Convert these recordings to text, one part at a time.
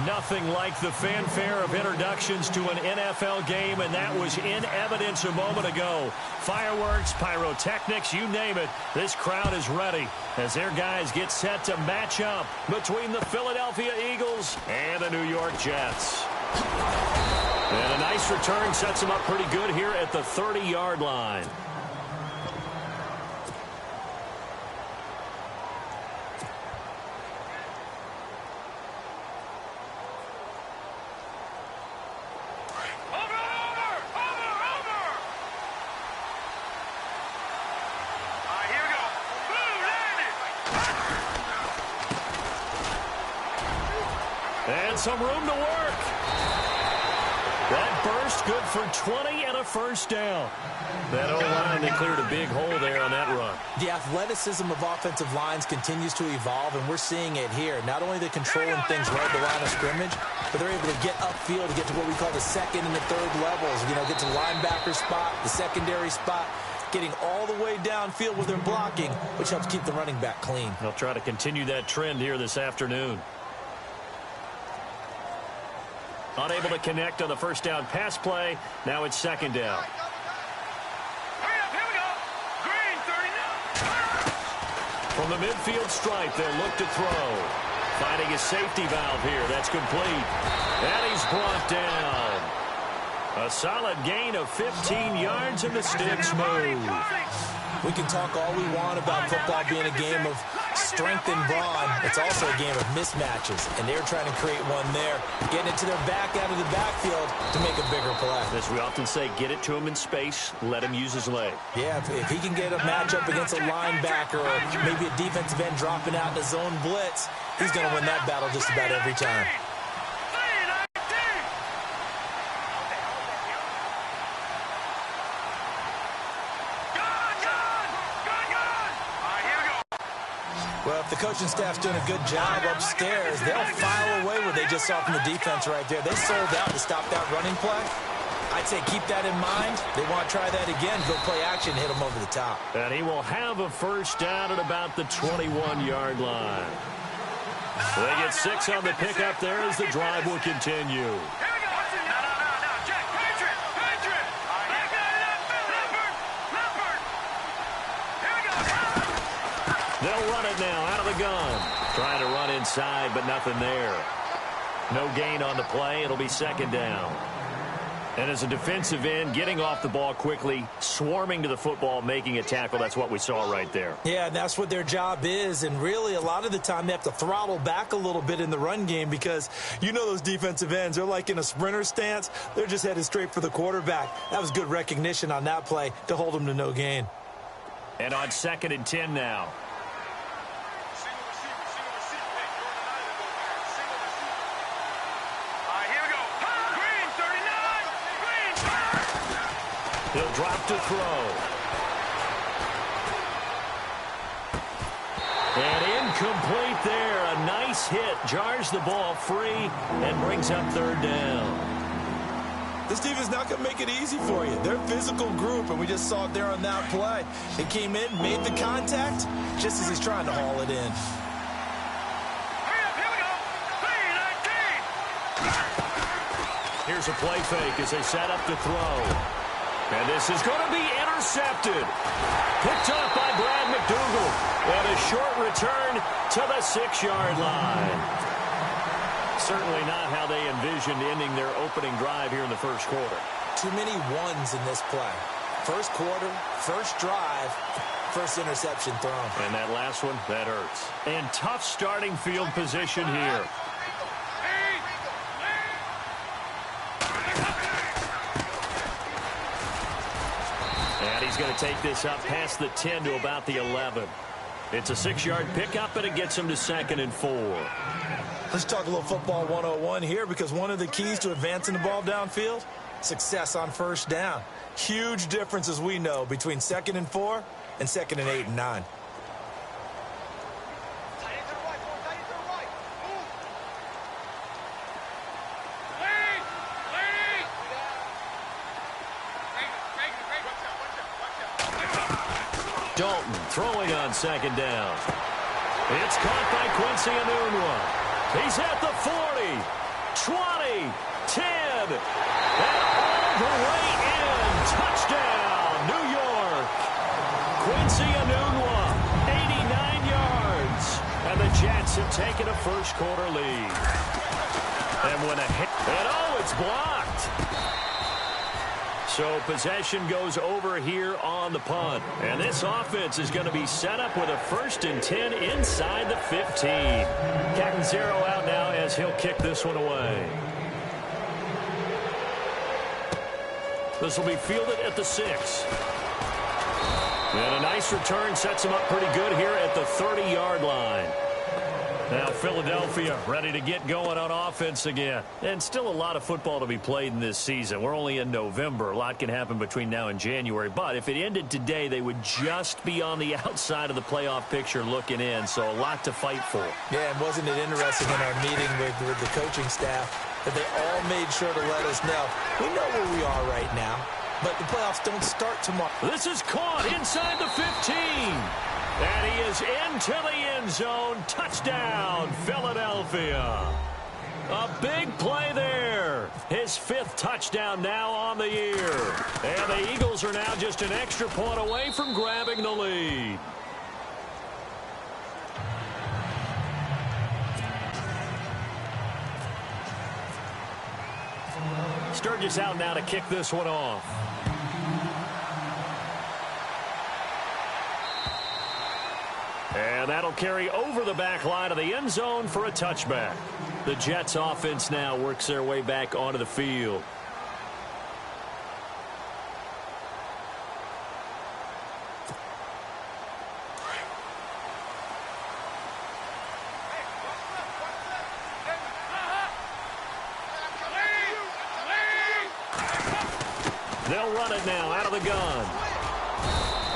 Nothing like the fanfare of introductions to an NFL game, and that was in evidence a moment ago. Fireworks, pyrotechnics, you name it. This crowd is ready as their guys get set to match up between the Philadelphia Eagles and the New York Jets. And a nice return sets them up pretty good here at the 30-yard line. And some room to work. That burst good for 20 and a first down. That O-line, they cleared a big hole there on that run. The athleticism of offensive lines continues to evolve, and we're seeing it here. Not only they're controlling things right at the line of scrimmage, but they're able to get upfield to get to what we call the second and the third levels. You know, get to the linebacker spot, the secondary spot, getting all the way downfield with their blocking, which helps keep the running back clean. They'll try to continue that trend here this afternoon. Unable to connect on the first down pass play. Now it's second down. From the midfield stripe, they'll look to throw. Finding a safety valve here. That's complete. And he's brought down. A solid gain of 15 yards, and the sticks move. We can talk all we want about football being a game of strength and brawn. It's also a game of mismatches, and they're trying to create one there, getting it to their back out of the backfield to make a bigger play. As we often say, get it to him in space, let him use his leg. Yeah, if he can get a matchup against a linebacker or maybe a defensive end dropping out in a zone blitz, he's going to win that battle just about every time. Well, if the coaching staff's doing a good job upstairs, they'll file away what they just saw from the defense right there. They sold out to stop that running play. I'd say keep that in mind. They want to try that again, go play action, hit them over the top. And he will have a first down at about the 21-yard line. They get 6 on the pickup there as the drive will continue. They'll run it now out of the gun. Trying to run inside, but nothing there. No gain on the play. It'll be second down. And as a defensive end, getting off the ball quickly, swarming to the football, making a tackle, that's what we saw right there. Yeah, and that's what their job is. And really, a lot of the time, they have to throttle back a little bit in the run game because you know those defensive ends, they're like in a sprinter stance. They're just headed straight for the quarterback. That was good recognition on that play to hold them to no gain. And on 2nd and 10 now. He'll drop to throw. And incomplete there. A nice hit. Jars the ball free and brings up 3rd down. This defense is not going to make it easy for you. They're a physical group, and we just saw it there on that play. They came in, made the contact, just as he's trying to haul it in. Here's a play fake as they set up to throw. And this is going to be intercepted. Picked up by Brad McDougal. And a short return to the 6-yard line. Certainly not how they envisioned ending their opening drive here in the first quarter. Too many ones in this play. First quarter, first drive, first interception thrown. And that last one, that hurts. And tough starting field position here. He's going to take this up past the 10 to about the 11. It's a 6-yard pickup, and it gets him to 2nd and 4. Let's talk a little football 101 here, because one of the keys to advancing the ball downfield, success on first down. Huge difference, as we know, between 2nd and 4 and 2nd and 8 and 9. Dalton throwing on 2nd down. It's caught by Quincy Enunwa. He's at the 40. Jets have taken a first-quarter lead. And when a hit, and oh, it's blocked. So possession goes over here on the punt. And this offense is going to be set up with a 1st and 10 inside the 15. Catanzaro out now as he'll kick this one away. This will be fielded at the 6. And a nice return sets him up pretty good here at the 30-yard line. Now Philadelphia ready to get going on offense again. And still a lot of football to be played in this season. We're only in November. A lot can happen between now and January. But if it ended today, they would just be on the outside of the playoff picture looking in. So a lot to fight for. Yeah, and wasn't it interesting in our meeting with the coaching staff that they all made sure to let us know, we know where we are right now, but the playoffs don't start tomorrow. This is caught inside the 15. And he is into the end zone. Touchdown, Philadelphia. A big play there. His 5th touchdown now on the year. And the Eagles are now just an extra point away from grabbing the lead. Sturgis out now to kick this one off. And that'll carry over the back line of the end zone for a touchback. The Jets offense now works their way back onto the field. They'll run it now out of the gun.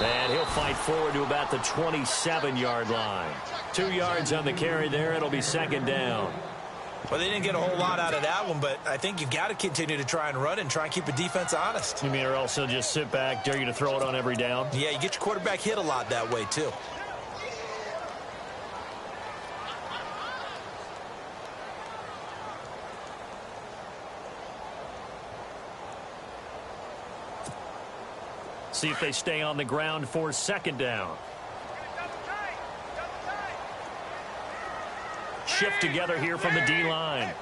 And he'll fight forward to about the 27-yard line. 2 yards on the carry there. It'll be 2nd down. Well, they didn't get a whole lot out of that one, but I think you've got to continue to try and run and try and keep the defense honest. You mean or else they'll just sit back, dare you to throw it on every down? Yeah, you get your quarterback hit a lot that way, too. See if they stay on the ground for 2nd down. Shift together here from the D-line.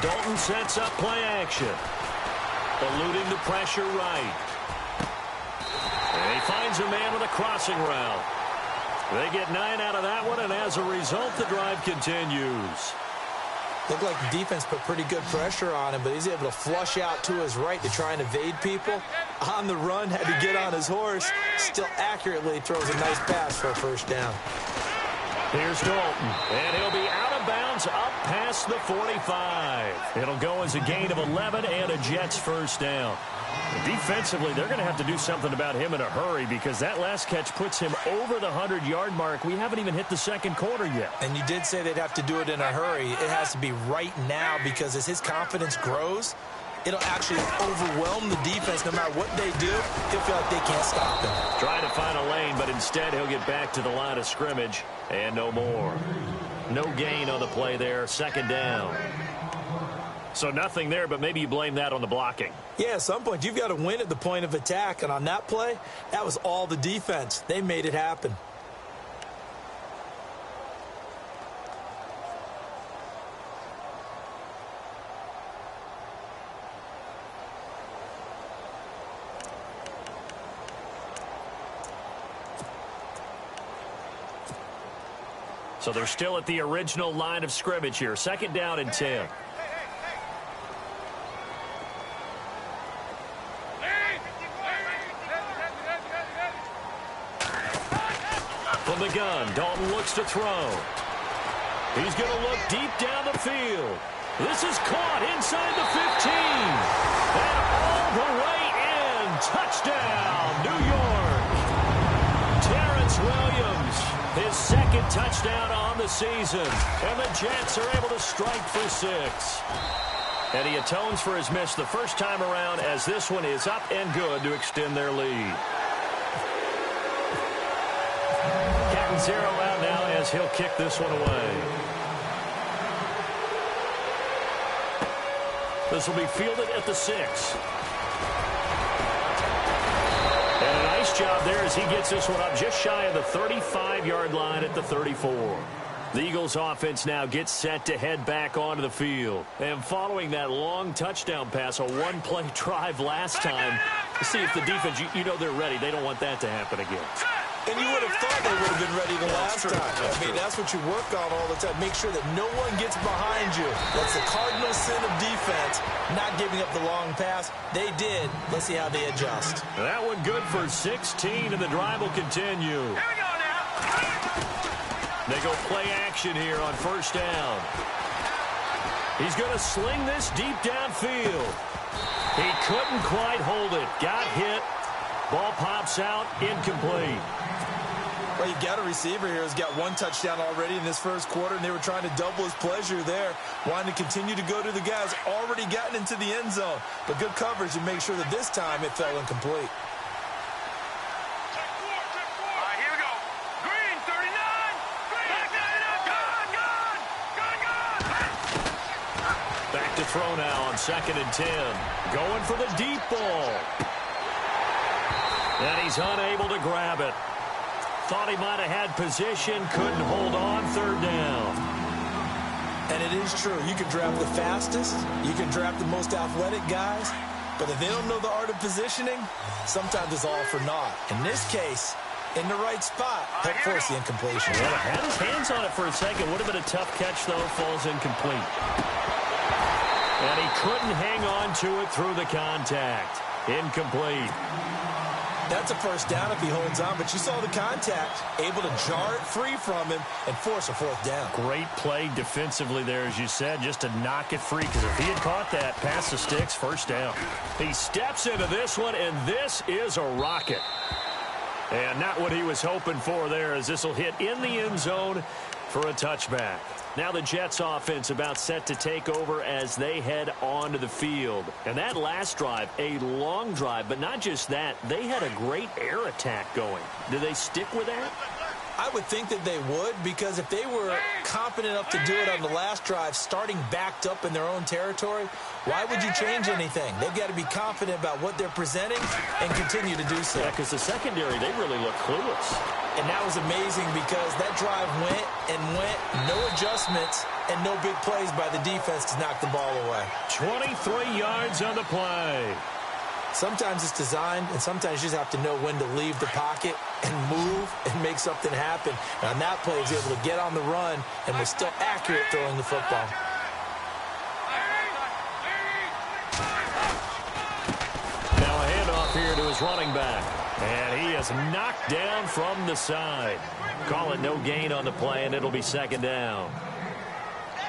Dalton sets up play action. Eluding the pressure right. And he finds a man with a crossing route. They get 9 out of that one, and as a result, the drive continues. Looked like the defense put pretty good pressure on him, but he's able to flush out to his right to try and evade people. On the run, had to get on his horse. Still accurately throws a nice pass for a 1st down. Here's Dalton, and he'll be out of bounds up past the 45. It'll go as a gain of 11 and a Jets 1st down. Defensively, they're going to have to do something about him in a hurry because that last catch puts him over the 100-yard mark. We haven't even hit the 2nd quarter yet. And you did say they'd have to do it in a hurry. It has to be right now because as his confidence grows, it'll actually overwhelm the defense. No matter what they do, he'll feel like they can't stop him. Trying to find a lane, but instead he'll get back to the line of scrimmage and no more. No gain on the play there, 2nd down. So nothing there, but maybe you blame that on the blocking. Yeah, at some point, you've got to win at the point of attack. And on that play, that was all the defense. They made it happen. So they're still at the original line of scrimmage here. 2nd down and 10. From the gun, Dalton looks to throw. He's going to look deep down the field. This is caught inside the 15. And all the way in. Touchdown, New York. Terrence Williams, his 2nd touchdown on the season. And the Jets are able to strike for 6. And he atones for his miss the first time around as this one is up and good to extend their lead. 0 out now as he'll kick this one away. This will be fielded at the 6. And a nice Nice job there as he gets this one up just shy of the 35-yard line at the 34. The Eagles offense now gets set to head back onto the field. And following that long touchdown pass, a one-play drive last time, see if the defense, you know they're ready. They don't want that to happen again. And you would have thought they would have been ready the last time. That's what you work on all the time. Make sure that no one gets behind you. That's the cardinal sin of defense, not giving up the long pass. They did. Let's see how they adjust. That one good for 16, and the drive will continue. Here we go now. They go play action here on first down. He's going to sling this deep downfield. He couldn't quite hold it. Got hit. Ball pops out. Incomplete. Well, you got a receiver here who's got one touchdown already in this first quarter, and they were trying to double his pleasure there, wanting to continue to go to the guys already gotten into the end zone. But good coverage to make sure that this time it fell incomplete. Throw now on 2nd and 10. Going for the deep ball. And he's unable to grab it. Thought he might have had position. Couldn't hold on. 3rd down. And it is true. You can draft the fastest. You can draft the most athletic guys. But if they don't know the art of positioning, sometimes it's all for naught. In this case, in the right spot, help force the incompletion. Well, had his hands on it for a second. Would have been a tough catch, though. Falls incomplete. And he couldn't hang on to it through the contact. Incomplete. That's a first down if he holds on, but you saw the contact, able to jar it free from him and force a 4th down. Great play defensively there, as you said, just to knock it free, because if he had caught that, past the sticks, 1st down. He steps into this one, and this is a rocket. And not what he was hoping for there, as this will hit in the end zone for a touchback. Now the Jets offense about set to take over as they head onto the field. And that last drive, a long drive, but not just that, they had a great air attack going. Do they stick with that? I would think that they would, because if they were confident enough to do it on the last drive, starting backed up in their own territory, why would you change anything? They've got to be confident about what they're presenting and continue to do so. Yeah, because the secondary, they really look clueless. And that was amazing because that drive went and went, no adjustments, and no big plays by the defense to knock the ball away. 23 yards on the play. Sometimes it's designed, and sometimes you just have to know when to leave the pocket and move and make something happen. And on that play, he was able to get on the run and was still accurate throwing the football. Now a handoff here to his running back. And he is knocked down from the side. Call it no gain on the play, and it'll be 2nd down.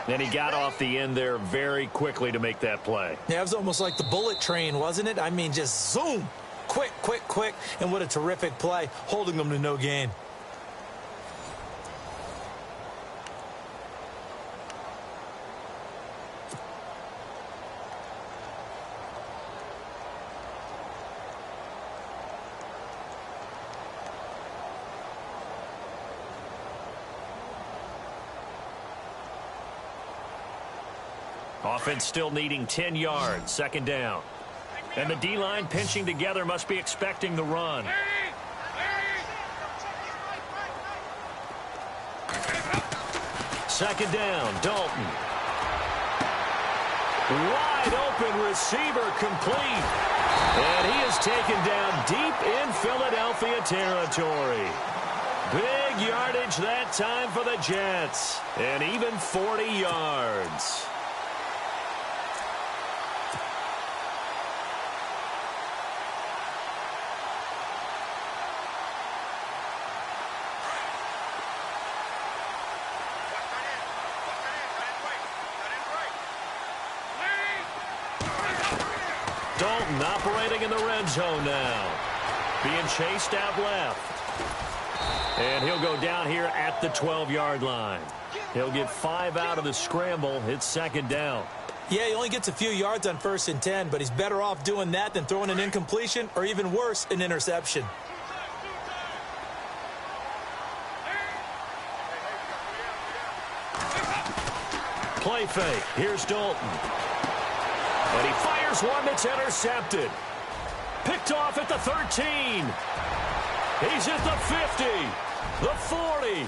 And he got off the end there very quickly to make that play. Yeah, it was almost like the bullet train, wasn't it? I mean, just zoom. Quick, quick, quick. And what a terrific play, holding them to no gain. Offense still needing 10 yards. 2nd down. And the D-line pinching together, must be expecting the run. Second down, Dalton. Wide open receiver, complete. And he is taken down deep in Philadelphia territory. Big yardage that time for the Jets. And even 40 yards. Dalton operating in the red zone now. Being chased out left. And he'll go down here at the 12-yard line. He'll get 5 out of the scramble. It's 2nd down. Yeah, he only gets a few yards on 1st and 10, but he's better off doing that than throwing an incompletion or even worse, an interception. Play fake. Here's Dalton. And he fires one that's intercepted. Picked off at the 13. He's at the 50, the 40,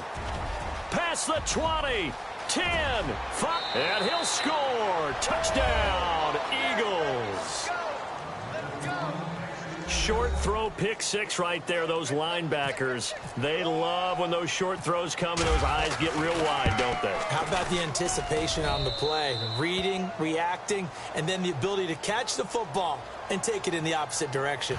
past the 20, 10, 5, and he'll score. Touchdown, Eagles. Short throw, pick six right there. Those linebackers, they love when those short throws come and those eyes get real wide, don't they? How about the anticipation on the play? Reading, reacting, and then the ability to catch the football and take it in the opposite direction.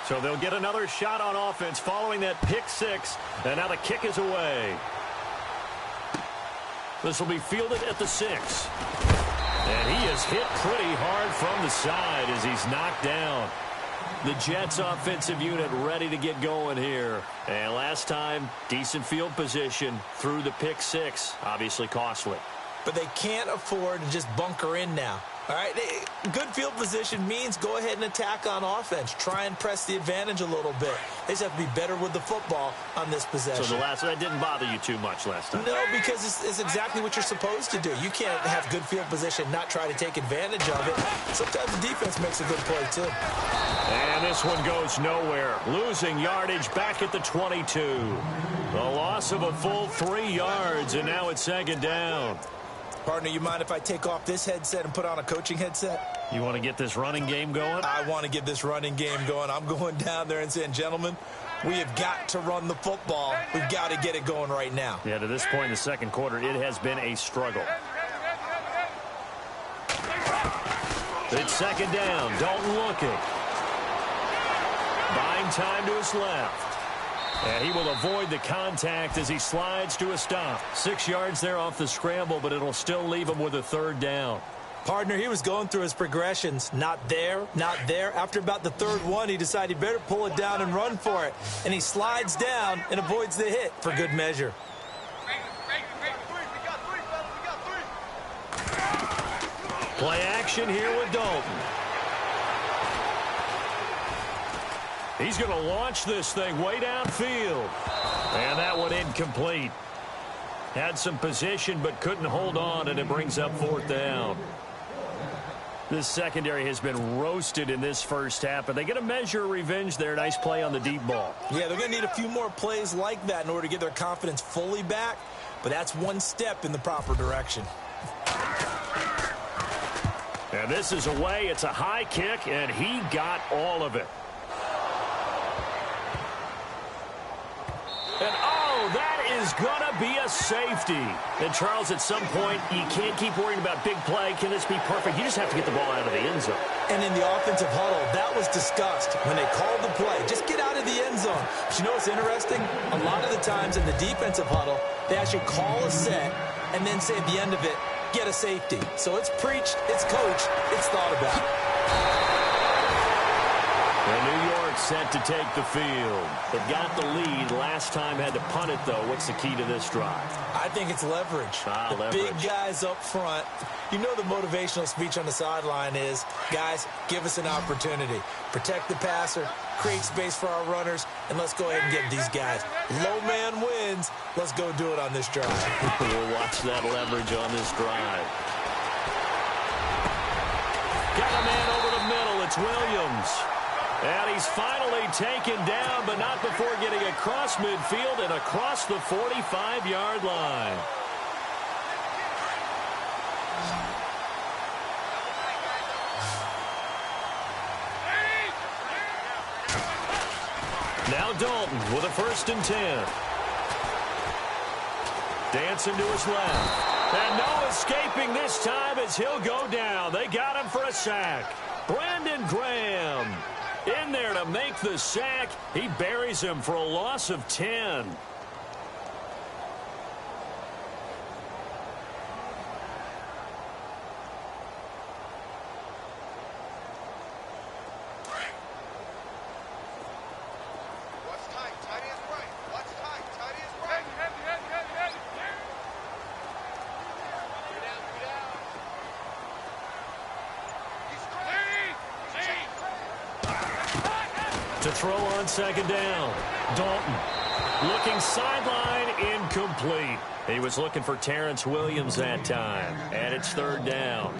So they'll get another shot on offense following that pick six, and now the kick is away. This will be fielded at the 6. And he is hit pretty hard from the side as he's knocked down. The Jets offensive unit ready to get going here. And last time, decent field position through the pick six. Obviously costly. But they can't afford to just bunker in now. All right, good field position means go ahead and attack on offense. Try and press the advantage a little bit. They just have to be better with the football on this possession. So that didn't bother you too much last time? No, because it's exactly what you're supposed to do. You can't have good field position, not try to take advantage of it. Sometimes the defense makes a good play, too. And this one goes nowhere. Losing yardage back at the 22. The loss of a full 3 yards, and now it's second down. Partner, you mind if I take off this headset and put on a coaching headset? You want to get this running game going? I want to get this running game going. I'm going down there and saying, gentlemen, we have got to run the football. We've got to get it going right now. Yeah, to this point in the second quarter, it has been a struggle. It's second down. Dalton looking. Buying time to his left. And he will avoid the contact as he slides to a stop. 6 yards there off the scramble, but it'll still leave him with a third down. Partner, he was going through his progressions. Not there, not there. After about the third one, he decided he better pull it down and run for it. And he slides down and avoids the hit for good measure. Play action here with Dalton. He's going to launch this thing way downfield. And that one incomplete. Had some position but couldn't hold on, and it brings up fourth down. This secondary has been roasted in this first half, but they get a measure of revenge there. Nice play on the deep ball. Yeah, they're going to need a few more plays like that in order to get their confidence fully back, but that's one step in the proper direction. And this is away. It's a high kick, and he got all of it. And, oh, that is going to be a safety. And, Charles, at some point, you can't keep worrying about big play. Can this be perfect? You just have to get the ball out of the end zone. And in the offensive huddle, that was discussed when they called the play. Just get out of the end zone. But you know what's interesting? A lot of the times in the defensive huddle, they actually call a set and then say at the end of it, get a safety. So it's preached, it's coached, it's thought about. And New York set to take the field. They've got the lead. Last time had to punt it, though. What's the key to this drive? I think it's leverage. Leverage. Big guys up front. You know the motivational speech on the sideline is, guys, give us an opportunity. Protect the passer, create space for our runners, and let's go ahead and get these guys. Low man wins. Let's go do it on this drive. We'll watch that leverage on this drive. Got a man over the middle. It's Williams. And he's finally taken down, but not before getting across midfield and across the 45-yard line. Now Dalton with a 1st and 10. Dancing to his left. And no escaping this time as he'll go down. They got him for a sack. Brandon Graham in there to make the sack. He buries him for a loss of 10. To throw on 2nd down. Dalton looking sideline incomplete. He was looking for Terrence Williams that time, and it's third down.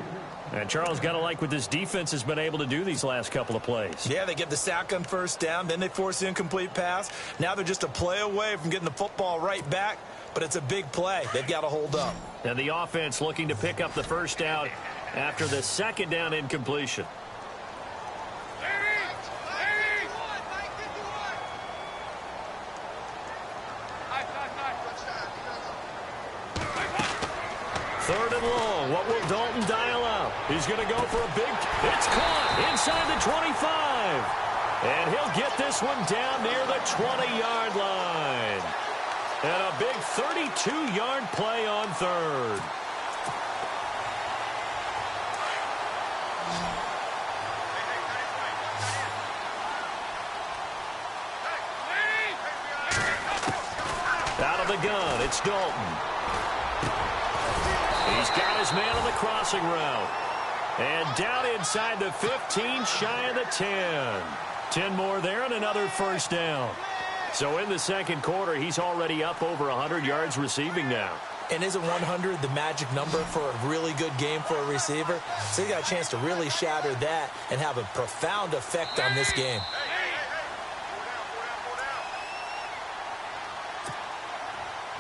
And Charles, got to like what this defense has been able to do these last couple of plays. Yeah, they get the sack on first down, then they force the incomplete pass. Now they're just a play away from getting the football right back, but it's a big play. They've got to hold up. And the offense looking to pick up the first down after the second down incompletion. Third and long. What will Dalton dial up? He's going to go for a big... It's caught inside the 25. And he'll get this one down near the 20-yard line. And a big 32-yard play on third. Out of the gun, it's Dalton. He's got his man on the crossing route. And down inside the 15, shy of the 10. 10 more there and another first down. So in the second quarter, he's already up over 100 yards receiving now. And isn't 100 the magic number for a really good game for a receiver? So he got a chance to really shatter that and have a profound effect on this game.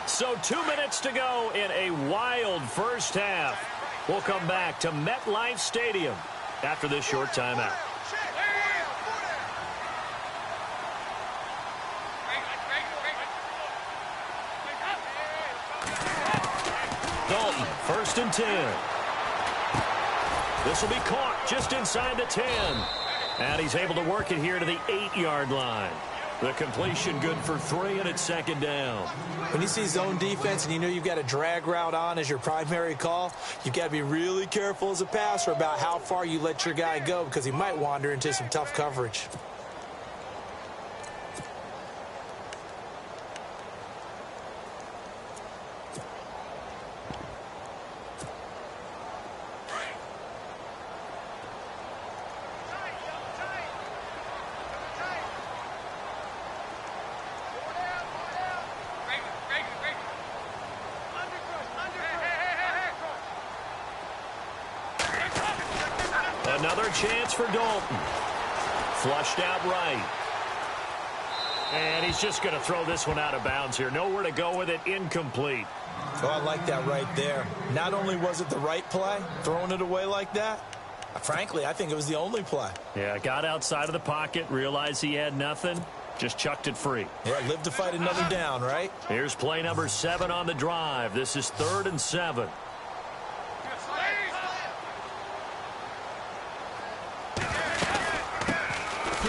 So 2 minutes to go in a wild first half. We'll come back to MetLife Stadium after this short timeout. Dalton, first and 10. This will be caught just inside the 10. And he's able to work it here to the 8-yard line. The completion good for 3, and it's second down. When you see zone defense and you know you've got a drag route on as your primary call, you've got to be really careful as a passer about how far you let your guy go because he might wander into some tough coverage. Another chance for Dalton. Flushed out right. And he's just going to throw this one out of bounds here. Nowhere to go with it. Incomplete. Oh, I like that right there. Not only was it the right play, throwing it away like that, frankly, I think it was the only play. Yeah, got outside of the pocket, realized he had nothing, just chucked it free. Yeah, live to fight another down, right? Here's play number 7 on the drive. This is 3rd and 7.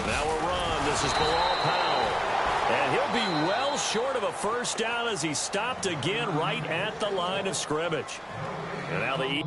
Now a run. This is Bilal Powell. And he'll be well short of a first down as he stopped again right at the line of scrimmage. And now the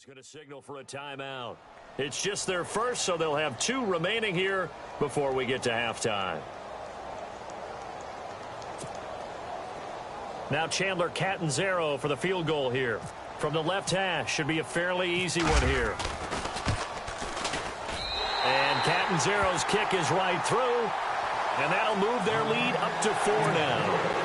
Going to signal for a timeout. It's just their first, so they'll have 2 remaining here before we get to halftime. Now Chandler Catanzaro for the field goal here. From the left hash, should be a fairly easy one here. And Catanzaro's kick is right through, and that'll move their lead up to 4 now.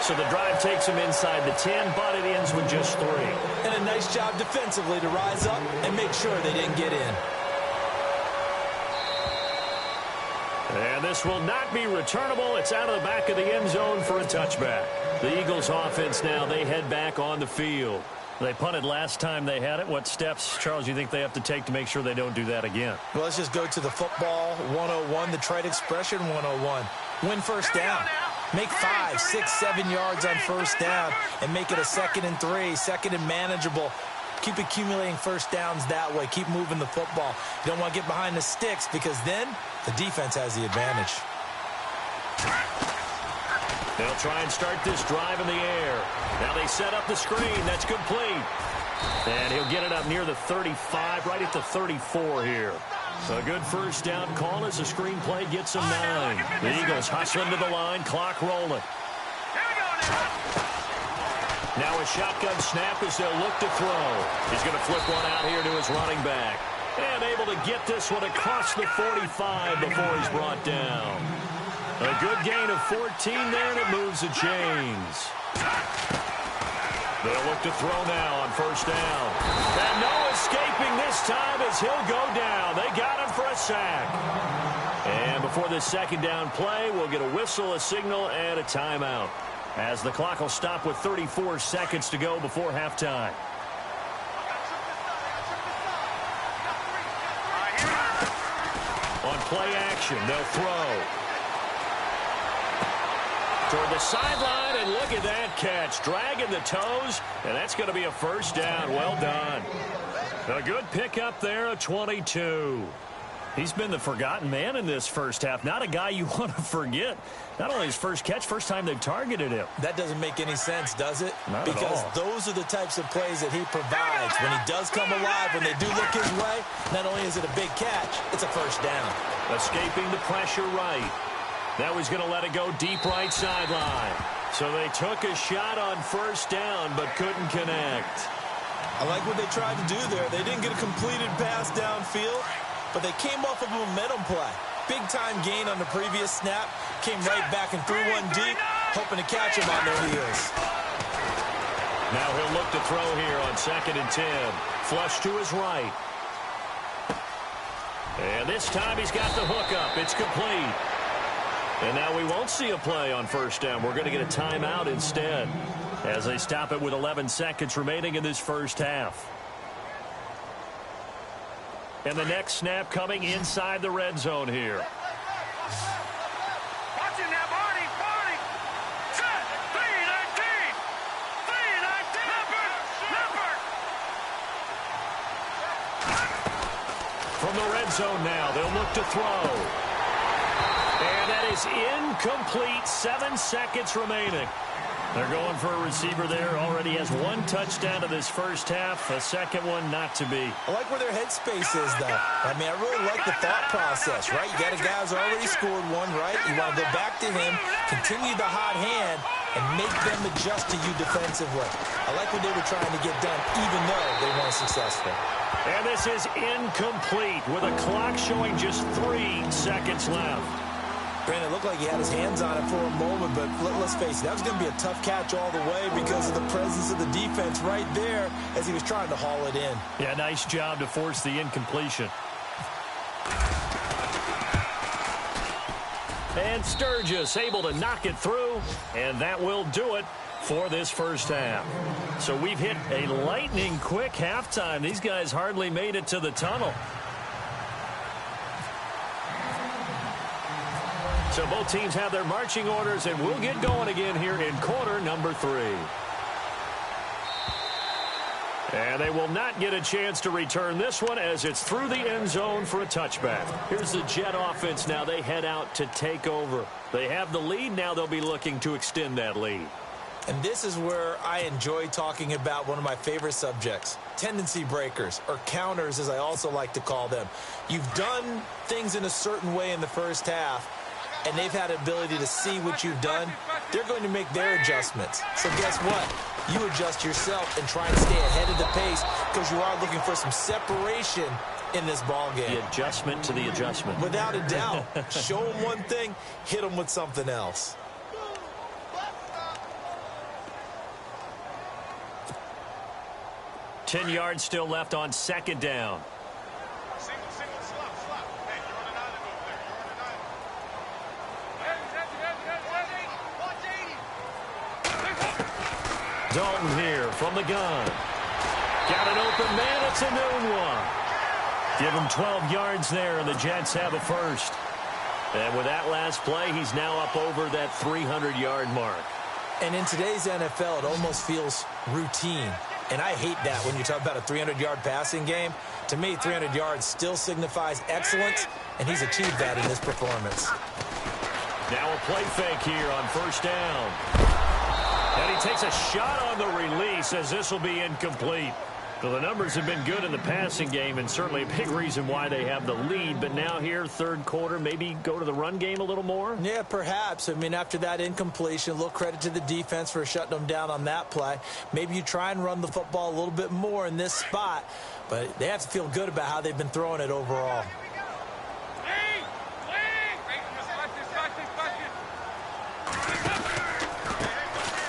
So the drive takes them inside the 10, but it ends with just 3. And a nice job defensively to rise up and make sure they didn't get in. And this will not be returnable. It's out of the back of the end zone for a touchback. The Eagles offense now, they head back on the field. They punted last time they had it. What steps, Charles, you think they have to take to make sure they don't do that again? Well, let's just go to the football 101, the trade expression 101. Win first down. Make 5, 6, 7 yards on first down and make it a 2nd and 3, 2nd and manageable. Keep accumulating first downs that way. Keep moving the football. You don't want to get behind the sticks because then the defense has the advantage. They'll try and start this drive in the air. Now they set up the screen. That's complete. And he'll get it up near the 35, right at the 34 here. A good first down call as the screen play gets them 9. The Eagles hustling to the line, clock rolling. Now a shotgun snap as they'll look to throw. He's going to flip one out here to his running back. And able to get this one across the 45 before he's brought down. A good gain of 14 there, and it moves the chains. They'll look to throw now on first down. And no escaping this time as he'll go down. They got him for a sack. And before this second down play, we'll get a whistle, a signal, and a timeout, as the clock will stop with 34 seconds to go before halftime. On play action, they'll throw. Toward the sideline, and look at that catch. Dragging the toes, and that's going to be a first down. Well done. A good pickup there, a 22. He's been the forgotten man in this first half. Not a guy you want to forget. Not only his first catch, first time they've targeted him. That doesn't make any sense, does it? Not because at all. Those are the types of plays that he provides. When he does come alive, when they do look his way, not only is it a big catch, it's a first down. Escaping the pressure right. Now he's going to let it go deep right sideline. So they took a shot on first down, but couldn't connect. I like what they tried to do there. They didn't get a completed pass downfield, but they came off of a momentum play. Big-time gain on the previous snap. Came right back and threw one deep, hoping to catch him on their heels. Now he'll look to throw here on 2nd and 10. Flush to his right. And this time he's got the hook up. It's complete. And now we won't see a play on first down. We're going to get a timeout instead, as they stop it with 11 seconds remaining in this first half. And the next snap coming inside the red zone here. Watching that Barney. Set. 319. 319. From the red zone now, they'll look to throw. And that is incomplete. 7 seconds remaining. They're going for a receiver there. Already has 1 touchdown to this first half. A second one not to be. I like where their headspace is, though. I mean, I really like the thought process, right? You got a guy who's already scored one, right? You want to go back to him, continue the hot hand, and make them adjust to you defensively. I like what they were trying to get done, even though they weren't successful. And this is incomplete with a clock showing just 3 seconds left. Brandon, it looked like he had his hands on it for a moment, but let's face it, that was going to be a tough catch all the way because of the presence of the defense right there as he was trying to haul it in. Yeah, nice job to force the incompletion. And Sturgis able to knock it through, and that will do it for this first half. So we've hit a lightning-quick halftime. These guys hardly made it to the tunnel. So both teams have their marching orders, and we'll get going again here in quarter number 3. And they will not get a chance to return this one as it's through the end zone for a touchback. Here's the Jet offense now. They head out to take over. They have the lead. Now they'll be looking to extend that lead. And this is where I enjoy talking about one of my favorite subjects, tendency breakers, or counters as I also like to call them. You've done things in a certain way in the first half, and they've had the ability to see what you've done. They're going to make their adjustments. So guess what? You adjust yourself and try and stay ahead of the pace because you are looking for some separation in this ball game. The adjustment to the adjustment. Without a doubt. Show them one thing, hit them with something else. Ten yards still left on second down. Dalton here from the gun. Got an open man. It's a noon one. Give him 12 yards there, and the Jets have a first. And with that last play, he's now up over that 300-yard mark. And in today's NFL, it almost feels routine. And I hate that when you talk about a 300-yard passing game. To me, 300 yards still signifies excellence, and he's achieved that in this performance. Now a play fake here on first down. And he takes a shot on the release as this will be incomplete. Well, the numbers have been good in the passing game and certainly a big reason why they have the lead. But now here, third quarter, maybe go to the run game a little more? Yeah, perhaps. I mean, after that incompletion, a little credit to the defense for shutting them down on that play. Maybe you try and run the football a little bit more in this spot. But they have to feel good about how they've been throwing it overall.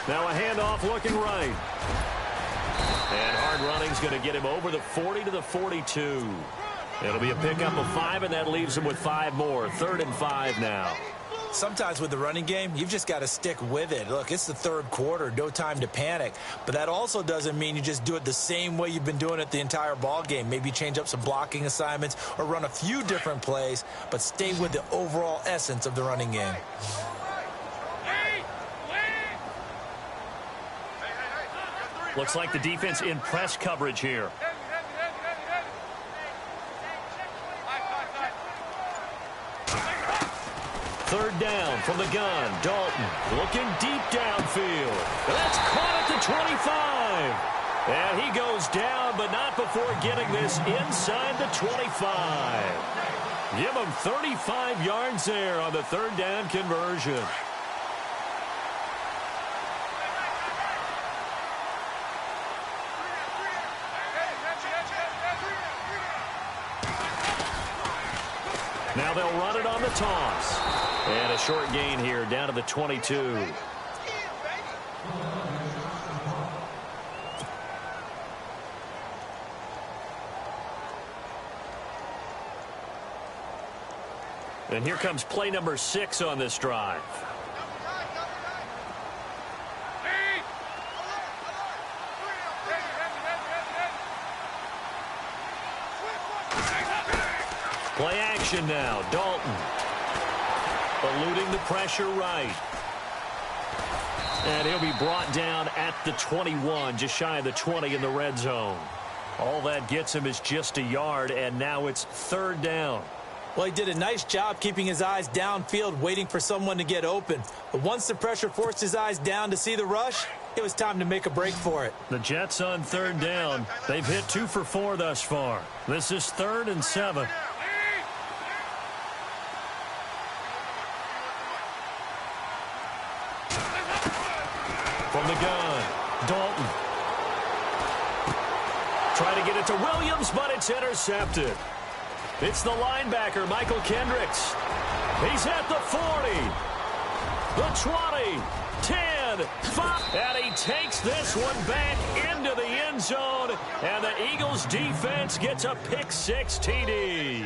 Now a handoff looking right. And hard running's going to get him over the 40 to the 42. It'll be a pickup of 5, and that leaves him with 5 more. 3rd and 5 now. Sometimes with the running game, you've just got to stick with it. Look, it's the third quarter, no time to panic. But that also doesn't mean you just do it the same way you've been doing it the entire ball game. Maybe change up some blocking assignments or run a few different plays, but stay with the overall essence of the running game. Looks like the defense in press coverage here. Third down from the gun. Dalton looking deep downfield. That's caught at the 25. And he goes down, but not before getting this inside the 25. Give him 35 yards there on the third down conversion. Now they'll run it on the toss. And a short gain here down to the 22. And here comes play number 6 on this drive. Play action now. Dalton eluding the pressure right. And he'll be brought down at the 21, just shy of the 20 in the red zone. All that gets him is just a yard, and now it's third down. Well, he did a nice job keeping his eyes downfield, waiting for someone to get open. But once the pressure forced his eyes down to see the rush, it was time to make a break for it. The Jets on third down. They've hit 2 for 4 thus far. This is 3rd and 7. From the gun, Dalton. Trying to get it to Williams, but it's intercepted. It's the linebacker, Michael Kendricks. He's at the 40, the 20, 10, 5. And he takes this one back into the end zone. And the Eagles defense gets a pick-6 TD.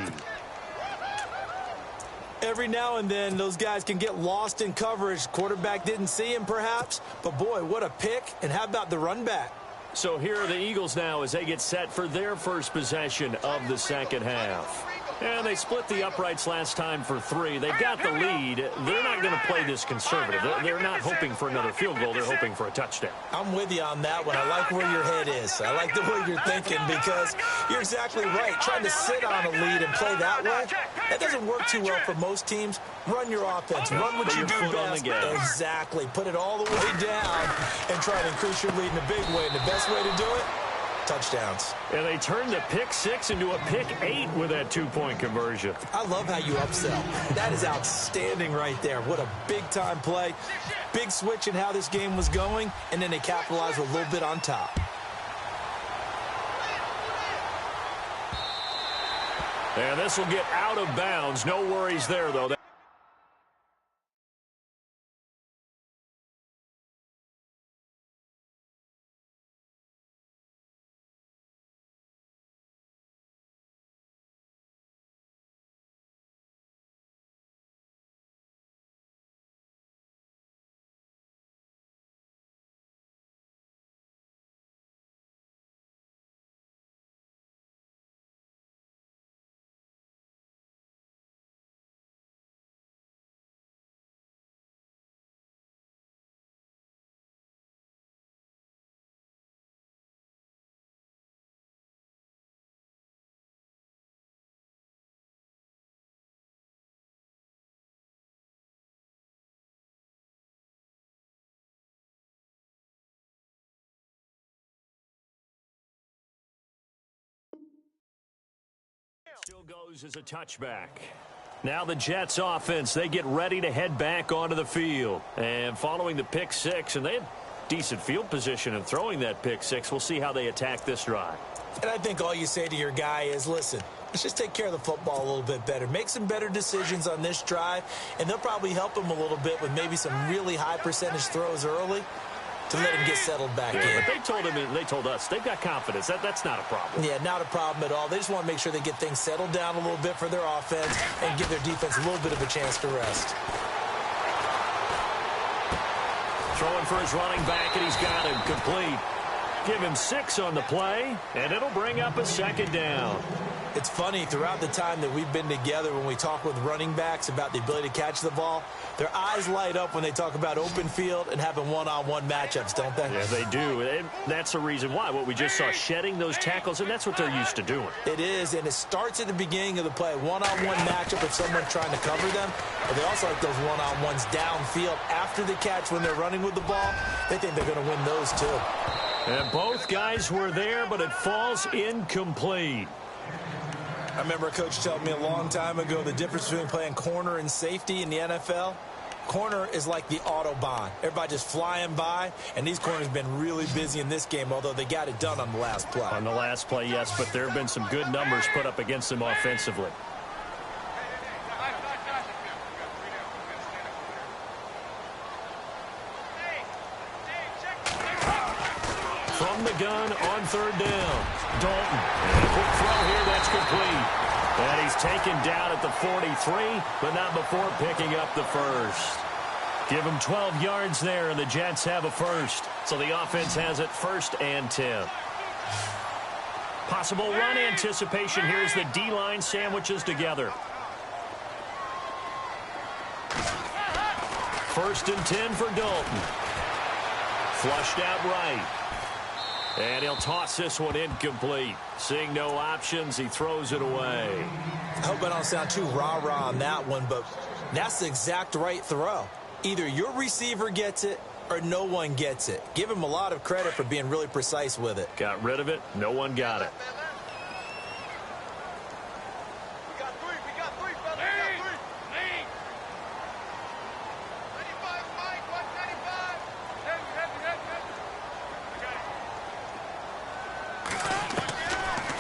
Every now and then, those guys can get lost in coverage. Quarterback didn't see him, perhaps. But, boy, what a pick. And how about the run back? So here are the Eagles now as they get set for their first possession of the second half. And they split the uprights last time for 3. They've got the lead. They're not going to play this conservative. They're not hoping for another field goal. They're hoping for a touchdown. I'm with you on that one. I like where your head is. I like the way you're thinking because you're exactly right. Trying to sit on a lead and play that way, that doesn't work too well for most teams. Run your offense. Run what you do best. Exactly. Put it all the way down and try to increase your lead in a big way. And the best way to do it, touchdowns. And they turned the pick 6 into a pick 8 with that 2-point conversion. I love how you upsell. That is outstanding right there. What a big-time play. Big switch in how this game was going, and then they capitalized with a little bit on top. And this will get out of bounds. No worries there, though. Still goes as a touchback. Now the Jets offense, they get ready to head back onto the field. And following the pick 6, and they had decent field position in throwing that pick 6. We'll see how they attack this drive. And I think all you say to your guy is, listen, let's just take care of the football a little bit better. Make some better decisions on this drive, and they'll probably help him a little bit with maybe some really high percentage throws early to let him get settled back in. But they told us they've got confidence. That's not a problem. Yeah, not a problem at all. They just want to make sure they get things settled down a little bit for their offense and give their defense a little bit of a chance to rest. Throwing for his running back, and he's got him complete. Give him 6 on the play, and it'll bring up a 2nd down. It's funny, throughout the time that we've been together, when we talk with running backs about the ability to catch the ball, their eyes light up when they talk about open field and having one-on-one matchups, don't they? Yeah, they do. And that's the reason why. What we just saw, shedding those tackles, and that's what they're used to doing. It is, and it starts at the beginning of the play. One-on-one matchup if someone's trying to cover them. But they also like those one-on-ones downfield after the catch when they're running with the ball. They think they're going to win those too. And both guys were there, but it falls incomplete. I remember a coach telling me a long time ago the difference between playing corner and safety in the NFL. Corner is like the Autobahn. Everybody just flying by, and these corners have been really busy in this game, although they got it done on the last play. On the last play, yes, but there have been some good numbers put up against them offensively. From the gun on 3rd down. Dalton. And a quick throw here, that's complete. And he's taken down at the 43, but not before picking up the first. Give him 12 yards there, and the Jets have a first. So the offense has it 1st and 10. Possible run anticipation here as the D-line sandwiches together. 1st and 10 for Dalton. Flushed out right. And he'll toss this one incomplete. Seeing no options, he throws it away. I hope I don't sound too rah-rah on that one, but that's the exact right throw. Either your receiver gets it or no one gets it. Give him a lot of credit for being really precise with it. Got rid of it. No one got it.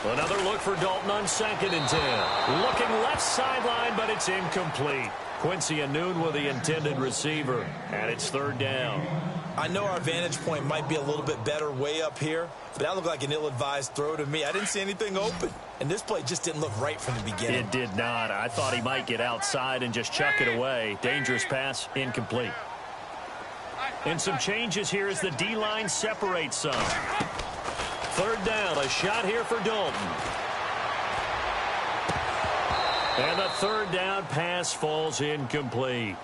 Another look for Dalton on 2nd and 10. Looking left sideline, but it's incomplete. Quincy Anoon with the intended receiver, and it's 3rd down. I know our vantage point might be a little bit better way up here, but that looked like an ill-advised throw to me. I didn't see anything open, and this play just didn't look right from the beginning. It did not. I thought he might get outside and just chuck it away. Dangerous pass, incomplete. And some changes here as the D-line separates some. 3rd down, a shot here for Dalton. And the third down pass falls incomplete.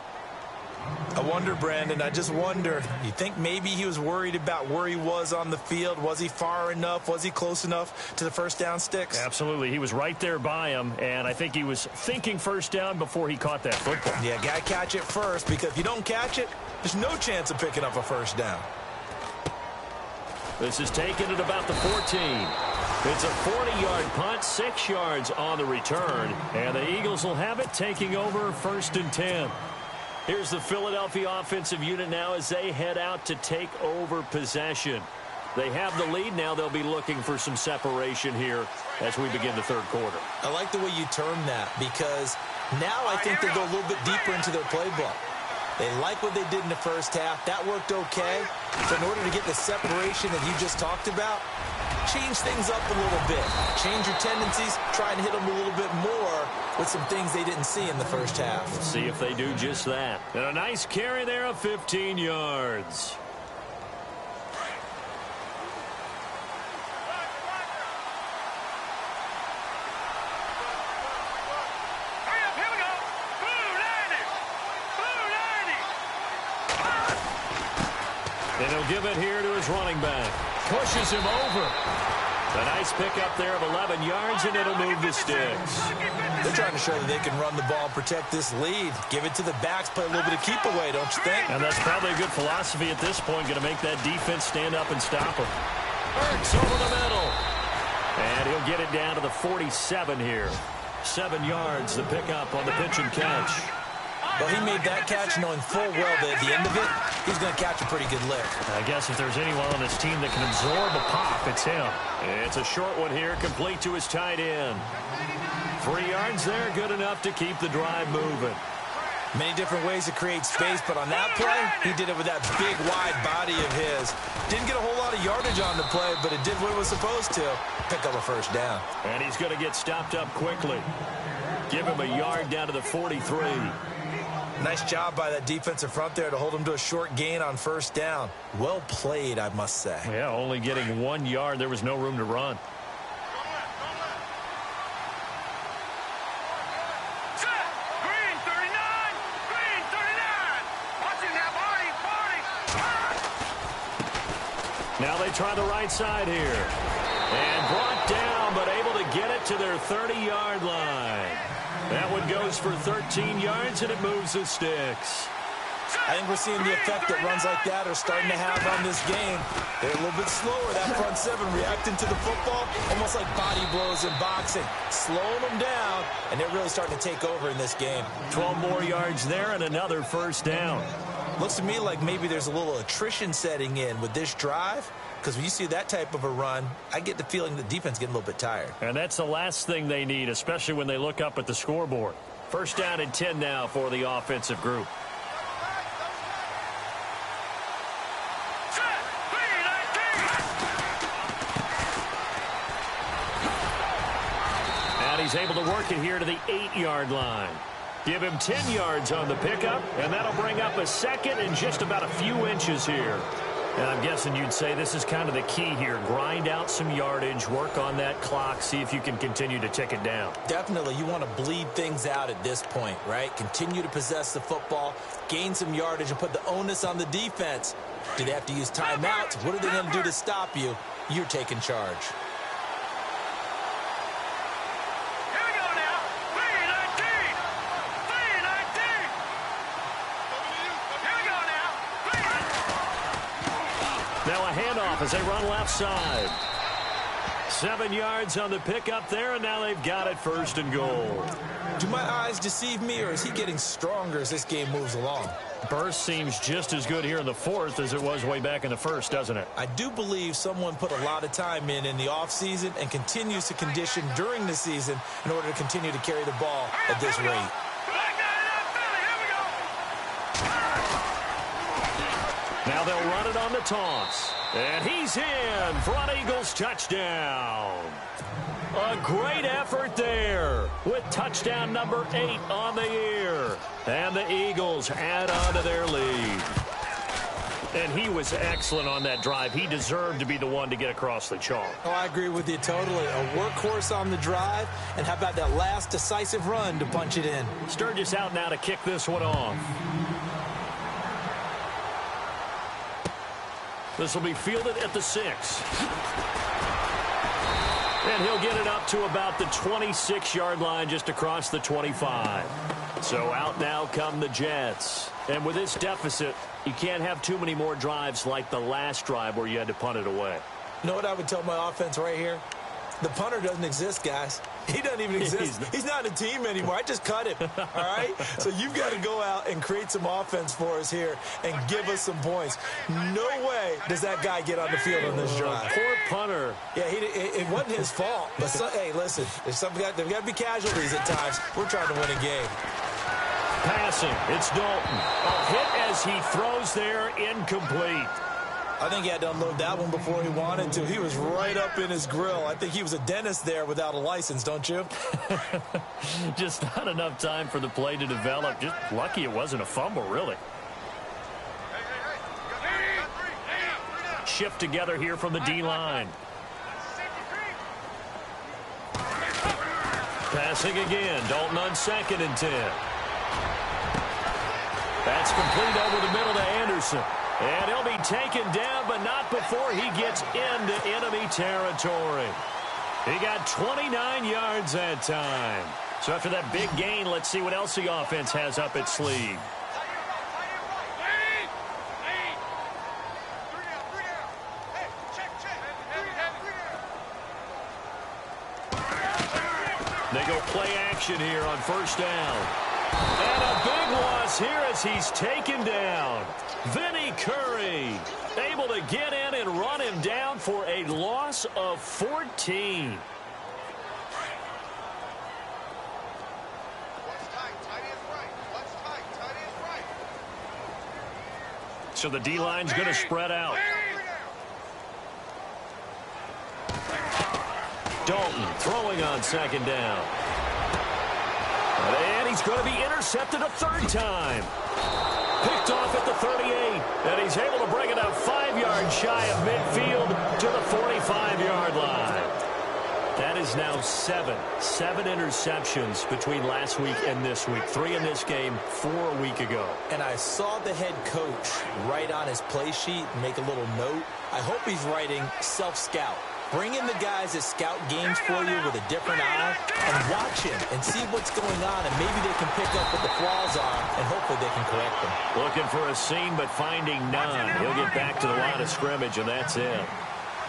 I wonder, Brandon, I just wonder, you think maybe he was worried about where he was on the field? Was he far enough? Was he close enough to the first down sticks? Absolutely. He was right there by him, and I think he was thinking first down before he caught that football. Yeah, got to catch it first, because if you don't catch it, there's no chance of picking up a first down. This is taken at about the 14. It's a 40-yard punt, 6 yards on the return, and the Eagles will have it taking over 1st and 10. Here's the Philadelphia offensive unit now as they head out to take over possession. They have the lead now. They'll be looking for some separation here as we begin the third quarter. I like the way you term that, because now I think they go a little bit deeper into their playbook. They like what they did in the first half. That worked okay. So in order to get the separation that you just talked about, change things up a little bit. Change your tendencies. Try and hit them a little bit more with some things they didn't see in the first half. Let's see if they do just that. And a nice carry there of 15 yards. And he'll give it here to his running back. Pushes him over. A nice pickup there of 11 yards, and it'll move the sticks. They're trying to show that they can run the ball and protect this lead. Give it to the backs, play a little bit of keep away, don't you think? And that's probably a good philosophy at this point, going to make that defense stand up and stop him. Hurts over the middle. And he'll get it down to the 47 here. 7 yards, the pickup on the pitch and catch. Well, he made that catch knowing full well that at the end of it, he's going to catch a pretty good lick. I guess if there's anyone on this team that can absorb a pop, it's him. It's a short one here, complete to his tight end. 3 yards there, good enough to keep the drive moving. Many different ways to create space, but on that play, he did it with that big, wide body of his. Didn't get a whole lot of yardage on the play, but it did what it was supposed to. Pick up a first down. And he's going to get stopped up quickly. Give him a yard down to the 43. Nice job by that defensive front there to hold him to a short gain on first down. Well played, I must say. Yeah, only getting 1 yard. There was no room to run. Green 39! Green 39! Watching that body! Now they try the right side here. And brought down, but able to get it to their 30-yard line. That one goes for 13 yards, and it moves the sticks. I think we're seeing the effect that runs like that are starting to have on this game. They're a little bit slower, that front seven, reacting to the football, almost like body blows in boxing. Slowing them down, and they're really starting to take over in this game. 12 more yards there and another first down. Looks to me like maybe there's a little attrition setting in with this drive. Because when you see that type of a run, I get the feeling the defense getting a little bit tired. And that's the last thing they need, especially when they look up at the scoreboard. First down and 10 now for the offensive group. And he's able to work it here to the 8-yard line. Give him 10 yards on the pickup, and that'll bring up a second and just about a few inches here. And I'm guessing you'd say this is kind of the key here. Grind out some yardage, work on that clock, see if you can continue to tick it down. Definitely, you want to bleed things out at this point, right? Continue to possess the football, gain some yardage, and put the onus on the defense. Do they have to use timeouts? What are they going to do to stop you? You're taking charge. Now a handoff as they run left side. 7 yards on the pickup there, and now they've got it first and goal. Do my eyes deceive me, or is he getting stronger as this game moves along? Burst seems just as good here in the fourth as it was way back in the first, doesn't it? I do believe someone put a lot of time in the offseason and continues to condition during the season in order to continue to carry the ball at this rate. Now they'll run it on the toss. And he's in for an Eagles touchdown. A great effort there with touchdown number 8 on the year. And the Eagles add on to their lead. And he was excellent on that drive. He deserved to be the one to get across the chalk. Oh, I agree with you totally. A workhorse on the drive, and how about that last decisive run to punch it in? Sturgis out now to kick this one off. This will be fielded at the 6. And he'll get it up to about the 26-yard line, just across the 25. So out now come the Jets. And with this deficit, you can't have too many more drives like the last drive where you had to punt it away. You know what I would tell my offense right here? The punter doesn't exist, guys. He doesn't even exist. He's not a team anymore. I just cut him, all right? So you've got to go out and create some offense for us here and give us some points. No way does that guy get on the field on this drive. Poor punter. Yeah, it wasn't his fault. But, hey, listen, there's got to be casualties at times. We're trying to win a game. Passing, it's Dalton. A hit as he throws there, incomplete. I think he had to unload that one before he wanted to. He was right up in his grill. I think he was a dentist there without a license, don't you? Just not enough time for the play to develop. Just lucky it wasn't a fumble, really. Shift together here from the D-line. Passing again. Dalton on 2nd and 10. That's complete over the middle to Anderson. And he'll be taken down, but not before he gets into enemy territory. He got 29 yards that time. So after that big gain, let's see what else the offense has up its sleeve. They go play action here on 1st down. And a big loss here as he's taken down. Vinny Curry able to get in and run him down for a loss of 14. So the D-line's going to spread out. Dalton throwing on 2nd down. And he's going to be intercepted a 3rd time. Picked off at the 38. And he's able to bring it up 5 yards shy of midfield to the 45-yard line. That is now 7 interceptions between last week and this week. 3 in this game, 4 a week ago. And I saw the head coach write on his play sheet and make a little note. I hope he's writing self-scout. Bring in the guys that scout games for you with a different eye and watch him and see what's going on, and maybe they can pick up what the flaws are, and hopefully they can correct them. Looking for a seam, but finding none. He'll get back to the line of scrimmage, and that's it.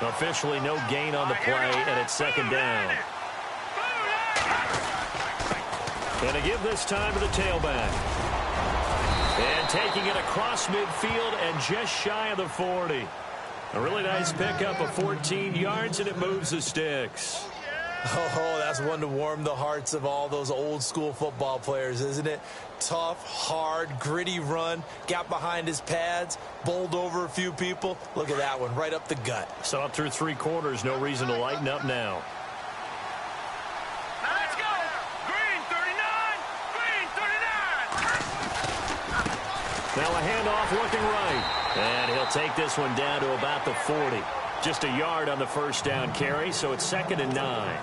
Officially no gain on the play, and it's 2nd down. And to give this time to the tailback. And taking it across midfield and just shy of the 40. A really nice pickup of 14 yards, and it moves the sticks. Oh, that's one to warm the hearts of all those old-school football players, isn't it? Tough, hard, gritty run. Got behind his pads, bowled over a few people. Look at that one, right up the gut. Saw it through 3 quarters. No reason to lighten up now. Now let's go. Green 39. Green 39. Now a handoff looking right. And he'll take this one down to about the 40. Just a yard on the 1st down carry, so it's 2nd and 9.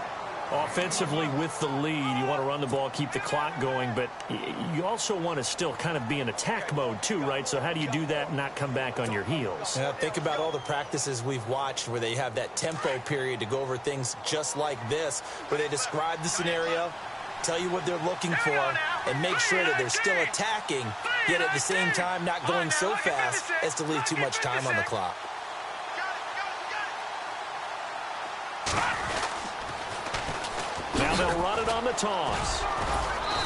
Offensively with the lead, you want to run the ball, keep the clock going, but you also want to still kind of be in attack mode too, right? So how do you do that and not come back on your heels? Yeah, think about all the practices we've watched where they have that tempo period to go over things just like this, where they describe the scenario, tell you what they're looking for, and make sure that they're still attacking, yet at the same time not going so fast as to leave too much time on the clock. Now they'll run it on the toss.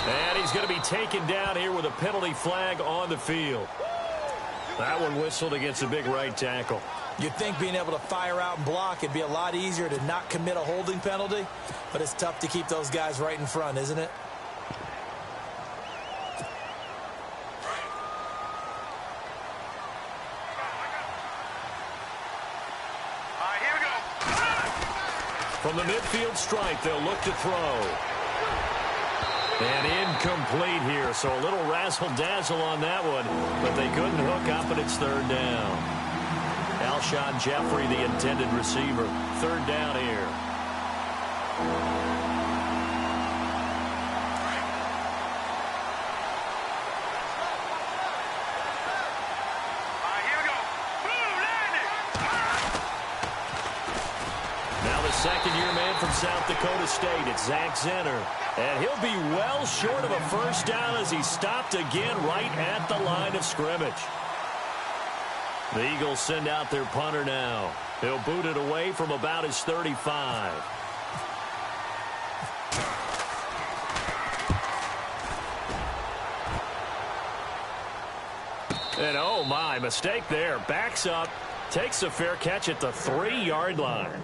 And he's going to be taken down here with a penalty flag on the field. That one whistled against a big right tackle. You'd think being able to fire out and block it'd be a lot easier to not commit a holding penalty, but it's tough to keep those guys right in front, isn't it? From the midfield stripe, they'll look to throw. And incomplete here, so a little razzle-dazzle on that one, but they couldn't hook up, and it's third down. Alshon Jeffrey, the intended receiver. Third down here. Second-year man from South Dakota State, it's Zach Zenner. And he'll be well short of a first down as he stopped again right at the line of scrimmage. The Eagles send out their punter now. He'll boot it away from about his 35. And oh my, mistake there. Backs up, takes a fair catch at the 3-yard line.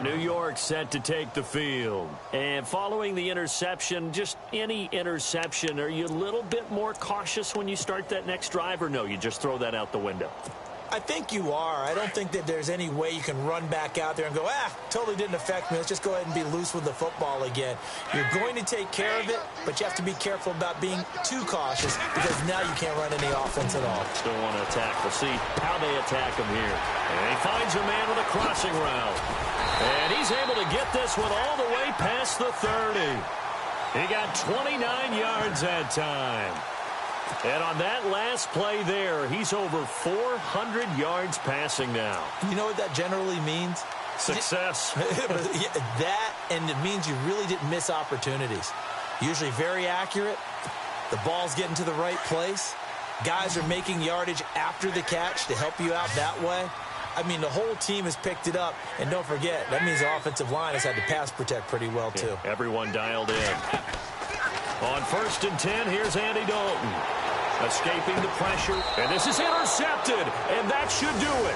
New York set to take the field. And following the interception, just any interception, are you a little bit more cautious when you start that next drive, or no, you just throw that out the window? I think you are. I don't think that there's any way you can run back out there and go, totally didn't affect me. Let's just go ahead and be loose with the football again. You're going to take care of it, but you have to be careful about being too cautious because now you can't run any offense at all. Still want to attack. We'll see how they attack him here. And he finds a man with a crossing route. And he's able to get this one all the way past the 30. He got 29 yards that time. And on that last play there, he's over 400 yards passing now. You know what that generally means? Success. That, and it means you really didn't miss opportunities. Usually very accurate. The ball's getting to the right place. Guys are making yardage after the catch to help you out that way. I mean, the whole team has picked it up. And don't forget, that means the offensive line has had to pass protect pretty well, too. Yeah, everyone dialed in. On 1st and 10, here's Andy Dalton. Escaping the pressure, and this is intercepted, and that should do it.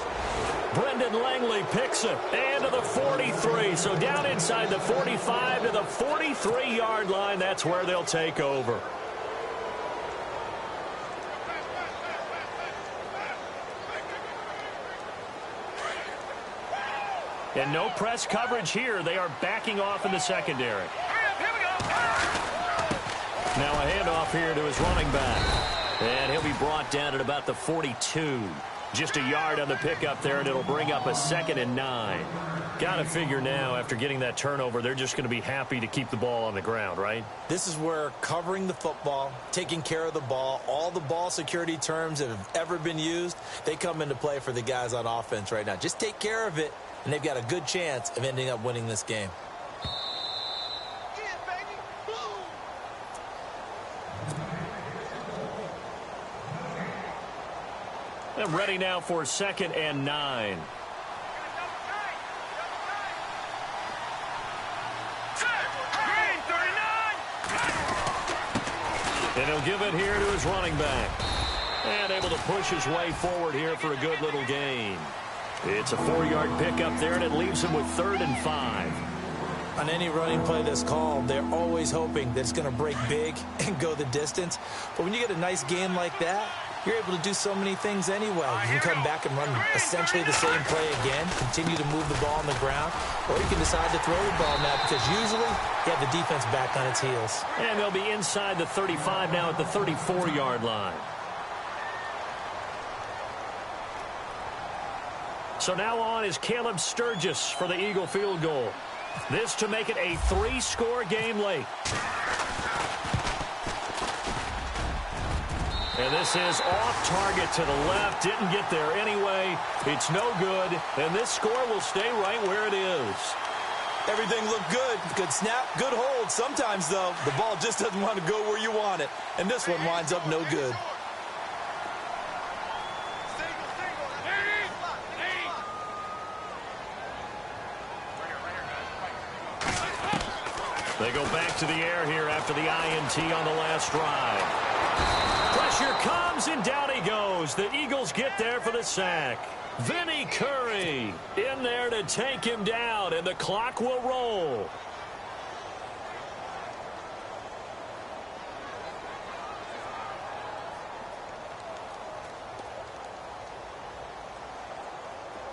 Brendan Langley picks it, and to the 43, so down inside the 45 to the 43-yard line, that's where they'll take over. And no press coverage here. They are backing off in the secondary. Now a handoff here to his running back. And he'll be brought down at about the 42. Just a yard on the pickup there, and it'll bring up a 2nd and 9. Got to figure now, after getting that turnover, they're just going to be happy to keep the ball on the ground, right? This is where covering the football, taking care of the ball, all the ball security terms that have ever been used, they come into play for the guys on offense right now. Just take care of it, and they've got a good chance of ending up winning this game. And ready now for 2nd and 9. And he'll give it here to his running back. And able to push his way forward here for a good little gain. It's a 4-yard pickup there, and it leaves him with 3rd and 5. On any running play that's called, they're always hoping that it's going to break big and go the distance. But when you get a nice game like that, you're able to do so many things anyway. You can come back and run essentially the same play again, continue to move the ball on the ground, or you can decide to throw the ball now because usually you have the defense back on its heels. And they'll be inside the 35 now at the 34-yard line. So now on is Caleb Sturgis for the Eagle field goal. This to make it a 3-score game late. And this is off target to the left. Didn't get there anyway. It's no good. And this score will stay right where it is. Everything looked good. Good snap, good hold. Sometimes, though, the ball just doesn't want to go where you want it. And this one winds up no good. They go back to the air here after the INT on the last drive. Pressure comes, and down he goes. The Eagles get there for the sack. Vinny Curry in there to take him down, and the clock will roll.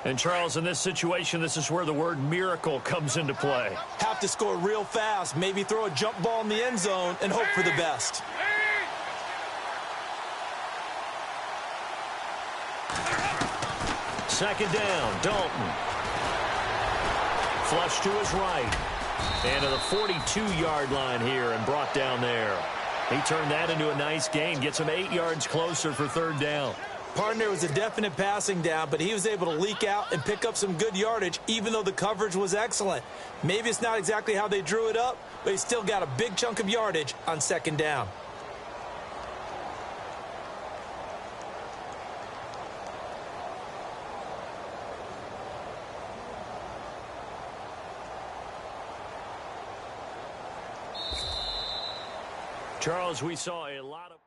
And, Charles, in this situation, this is where the word miracle comes into play. Have to score real fast, maybe throw a jump ball in the end zone and hope for the best. Second down, Dalton. Flush to his right. And to the 42-yard line here and brought down there. He turned that into a nice gain, gets him 8 yards closer for third down. Partner was a definite passing down, but he was able to leak out and pick up some good yardage, even though the coverage was excellent. Maybe it's not exactly how they drew it up, but he still got a big chunk of yardage on second down. Charles, we saw a lot of...